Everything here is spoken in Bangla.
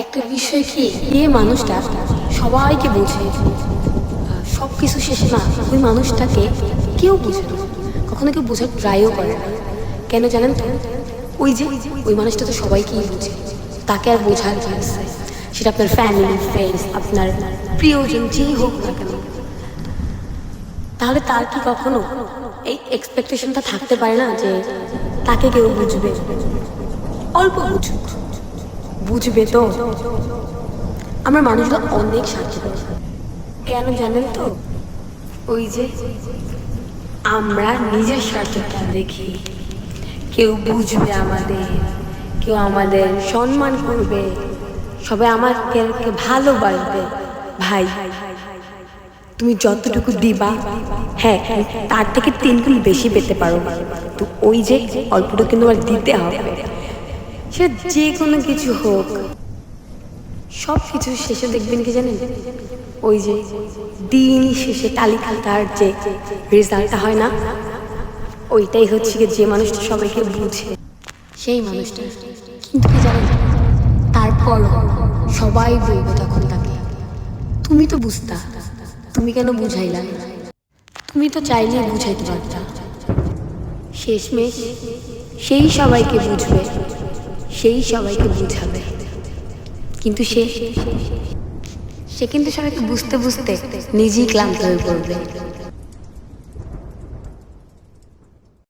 একটা বিষয় কি, এই মানুষটা সবাইকে বোঝে, সব কিছু শেষে না ওই মানুষটাকে কেউ বুঝে না, কখনো কেউ বোঝার ট্রাইও করে না। কেন জানেন তো? ওই যে ওই মানুষটা তো সবাইকেই বুঝে, তাকে আর বোঝার কি আছে? সেটা আপনার ফ্যামিলি, ফ্রেন্ডস, আপনার প্রিয়জন যেই হোক না কেন, তাহলে তার কি কখনো এই এক্সপেকটেশনটা থাকতে পারে না যে তাকে কেউ বুঝবে? অল্প বুঝুক, বুঝবে তো। আমরা মানুষরা অনেক স্বার্থপর। কেন জানেন তো? ওই যে আমরা নিজের স্বার্থটা দেখি, কেউ বুঝবে আমাদের, কেউ আমাদের সম্মান করবে, সবাই আমাকে ভালোবাসবে। ভাই, তুমি যতটুকু দিবা, হ্যাঁ, তার থেকে 3 গুণ বেশি পেতে পারো, তো ওই যে অল্পটুকু কিন্তু আর দিতে হবে। সে যে কোনো কিছু হোক, সব কিছু শেষে দেখবেন কি জানেন? ওই যে দিন শেষে তালিকাটার যে রেজাল্টটা হয় না, ওইটাই হচ্ছে কি যে মানুষটা সবাইকে বুঝে, সেই মানুষটা। কিন্তু কি জানেন, তারপর সবাই বলবে তখন তাকে, তুমি তো বুঝতা, তুমি কেন বুঝাইলা? তুমি তো চাইলে বুঝাইতে পারতা। শেষমেশ সেই সবাইকে বুঝবে, সেই সবাইকে বুঝাবে, কিন্তু সে কিন্তু সবাইকে বুঝতে বুঝতে নিজেই ক্লান্ত হয়ে পড়বে।